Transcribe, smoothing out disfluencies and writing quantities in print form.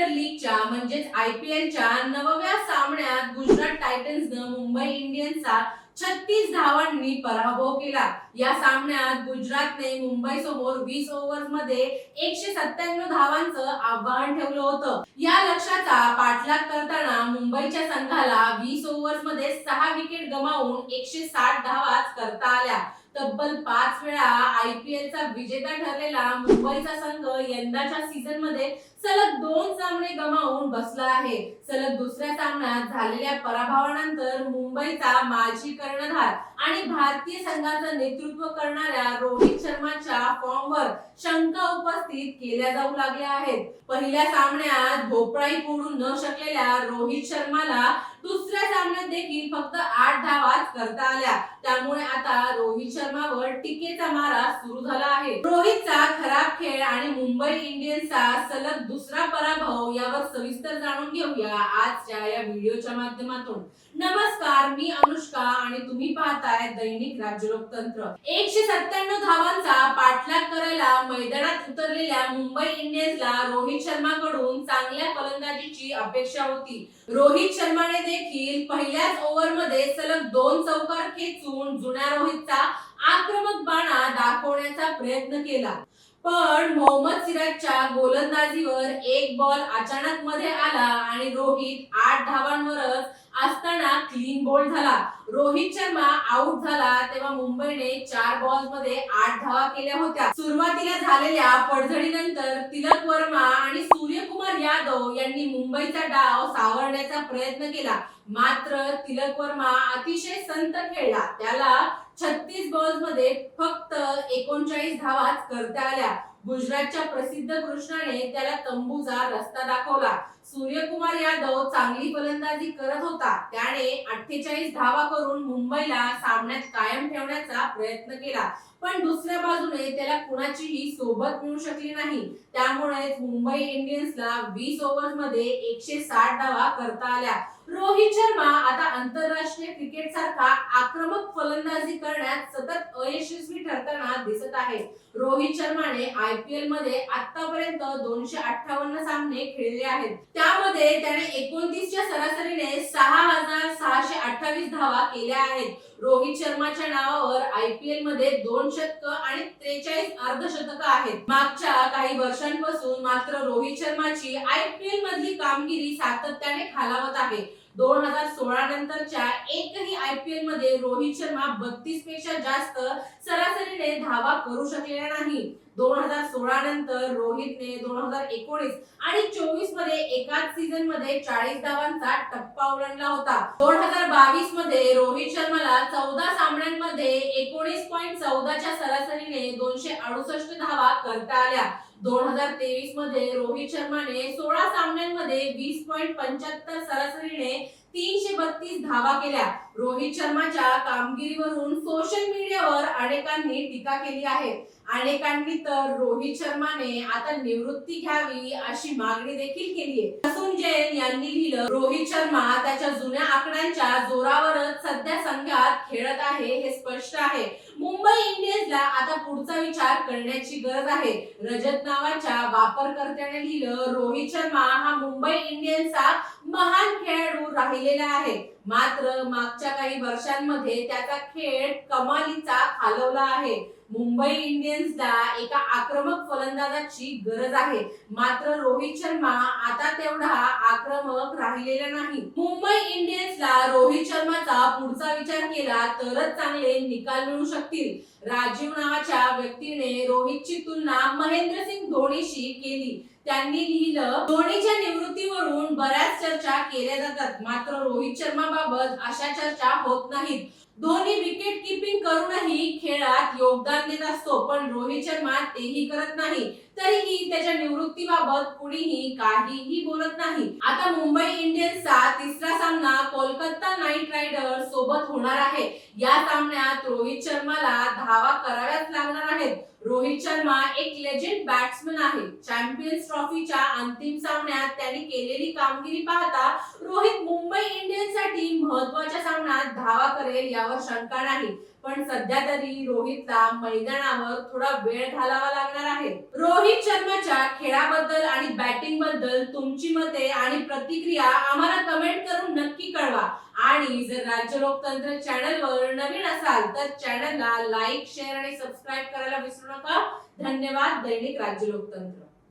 Premier लीगच्या म्हणजेच आयपीएलच्या 9व्या सामन्यात गुजरात टायटन्सनं मुंबई इंडियन्सचा 36 धावांनी पराभव केला। या सामन्यात गुजरातने मुंबई समोर 20 ओव्हर्समध्ये 197 धावांचं आव्हान ठेवलं होतं। या लक्ष्याचा पाठलाग करताना मुंबईच्या संघाला 20 ओव्हर्समध्ये 6 विकेट गमावून 160 धावाच करता आल्या। तब्बल 5 वेळा आयपीएलचा विजेता ठरलेला मुंबईचा संघ यंदाच्या सीझनमध्ये सलग 2 सामने गमावून बसला आहे। सलग दुसऱ्या सामन्यात झालेल्या पराभवानंतर मुंबईचा माजी कर्णधार आणि भारतीय संघाचं नेतृत्व करणाऱ्या रोहित शर्माच्या फॉर्मवर शंका उपस्थित केल्या जाऊ लागल्या आहेत। पहिल्या सामन्यात भोपळाही फोडू न शकलेल्या रोहित शर्माला दुसऱ्या सामन्यात देखील फक्त 8 धावाच करता आल्या। त्यामुळे आता रोहित शर्मावर टीकेचा मारा सुरू झाला आहे। रोहितचा खराब खेळ आणि मुंबई इंडियन्सचा सलग दुसरा पराभव यावर सविस्तर जाणून घेऊया आजच्या या व्हिडिओच्या माध्यमातून। नमस्कार, मी अनुष्का आणि तुम्ही पाहताय दैनिक राज्य लोकतंत्र। 197 धावांचा पाठलाग करायला मैदानात उतरलेल्या मुंबई इंडियन्सला रोहित शर्माकडून चांगल्या फलंदाजीची अपेक्षा होती। रोहित शर्माने देखील पहिल्याच ओव्हरमध्ये सलग 2 चौकार खेचून जुन्या रोहितचा आक्रमक बाणा दाखवण्याचा प्रयत्न केला। पण मोहम्मद सिराजच्या गोलंदाजीवर एक बॉल अचानक मध्ये आला आणि रोहित 8 धावांवरच असताना क्लीन बोल्ड झाला। रोहित शर्मा आउट झाला तेव्हा मुंबईने 4 बॉल्समध्ये 8 धावा केल्या होत्या। सुरुवातीला झालेल्या पडझडीनंतर तिलक वर्मा आणि सूर्यकुमार यादव यांनी मुंबईचा डाव सावरण्याचा प्रयत्न केला, मात्र तिलक वर्मा अतिशय संत खेळला। त्याला 36 बॉल्समध्ये फक्त 39 धावाच करता आल्या। गुजरातच्या प्रसिद्ध कृष्णाने त्याला तंबूचा रस्ता दाखवला। सूर्यकुमार यादव चांगली फलंदाजी करत होता। त्याने 48 धावा करून मुंबईला सामन्यात कायम ठेवण्याचा प्रयत्न केला, पण दुसऱ्या बाजूने त्याला कुणाचीही सोबत मिळू शकली नाही। त्यामुळे मुंबई इंडियन्सला 20 ओव्हर्समध्ये 160 धावा करता आल्या। रोहित शर्मा आता आंतरराष्ट्रीय क्रिकेट सारखा आक्रमक फलंदाजी करण्यात सतत अयशस्वी ठरताना दिसत आहे। रोहित शर्माने आयपीएल मध्ये आतापर्यंत 258 सामने खेळले आहेत। त्यामध्ये त्याने 29 च्या सरासरीने 6628 धावा केल्या आहेत। रोहित शर्माच्या नावावर आयपीएल मध्ये 2 शतक आणि 43 अर्धशतक आहेत। मागच्या काही वर्षांपासून मात्र रोहित शर्माची आयपीएल मधली कामगिरी सातत्याने खालावत आहे। 2016 नंतरच्या एकही आयपीएल मध्ये रोहित शर्मा 32 पेक्षा जास्त सरासरीने धावा करू शकलेला नाही। 2016 नंतर रोहितने 2019 आणि 24 मध्ये एकाच सीझन मध्ये 40 धावांचा टप्पा ओलांडला होता। 2022 मध्ये रोहित शर्माला 14 सामन्यांमध्ये 19.14 च्या सरासरीने 268 धावा करता आल्या। 2023 मध्ये रोहित शर्माने 16 सामन्यांमध्ये 20.75 सरासरीने 332 धावा केल्या। रोहित शर्माच्या कामगिरीवरून सोशल मीडियावर अनेकांनी टीका केली आहे। अनेकांनी तर रोहित शर्माने आता निवृत्ती घ्यावी अशी मागणी देखील केली आहे। हसन जैन यांनी लिहिलं, रोहित शर्मा त्याच्या जुन्या आकड्यांच्या जोरावरच सध्या संघात खेळत आहे हे स्पष्ट आहे। मुंबई इंडियन्सला आता पुढचा विचार करण्याची गरज आहे। रजत नावाच्या वापरकर्त्याने लिहिलं, रोहित शर्मा हा मुंबई इंडियन्सचा महान खेळाडू राहिलेला आहे, मात्र मागच्या काही वर्षांमध्ये त्याचा खेळ कमालीचा खालवला आहे। मुंबई इंडियन्सला एका आक्रमक फलंदाजाची गरज आहे, मात्र रोहित शर्मा आता तेवढा आक्रमक राहिलेला नाही। मुंबई इंडियन्सला रोहित शर्माचा पुढचा विचार केला तरच चांगले निकाल मिळू शकतील। राजीव नावाच्या व्यक्तीने रोहितची तुलना महेंद्रसिंग धोनीशी केली। त्यांनी लिहिलं, धोनीच्या निवृत्तीवरून बऱ्याच चर्चा केल्या जातात, मात्र रोहित शर्मा बाबत अशा चर्चा होत नाहीत। धोनी विकेट कीपिंग करूनही खेळात योगदान देत असतो, पण रोहित शर्मा तेही करत नाही। तरीही त्याच्या निवृत्तीबाबत कुणीही काहीही बोलत नाही। आता मुंबई इंडियन्सचा तिसरा सामना कोलकाता नाईट रायडर्स सोबत होणार आहे। या सामन्यात रोहित शर्माला धावा कराव्याच लागणार आहेत। रोहित शर्मा एक लेजेंड बॅट्समन आहे। चॅम्पियन्स ट्रॉफीच्या अंतिम सामन्यात त्यांनी केलेली कामगिरी पाहता रोहित मुंबई इंडियन्ससाठी महत्त्वाच्या सामन्यात धावा करेल यावर यावर शंका नाही, पण सध्या तरी रोहितला मैदानावर थोडा वेळ घालावा लागणार आहे. रोहित शर्माच्या खेळाबद्दल आणि बॅटिंग बद्दल तुमची मते आणि प्रतिक्रिया आम्हाला कमेंट करून नक्की कळवा. आणि जर राज्य लोकतंत्र चॅनलवर नवीन असाल तर चॅनलला लाईक, शेअर आणि सबस्क्राईब करायला विसरू नका. धन्यवाद. दैनिक राज्य लोकतंत्र.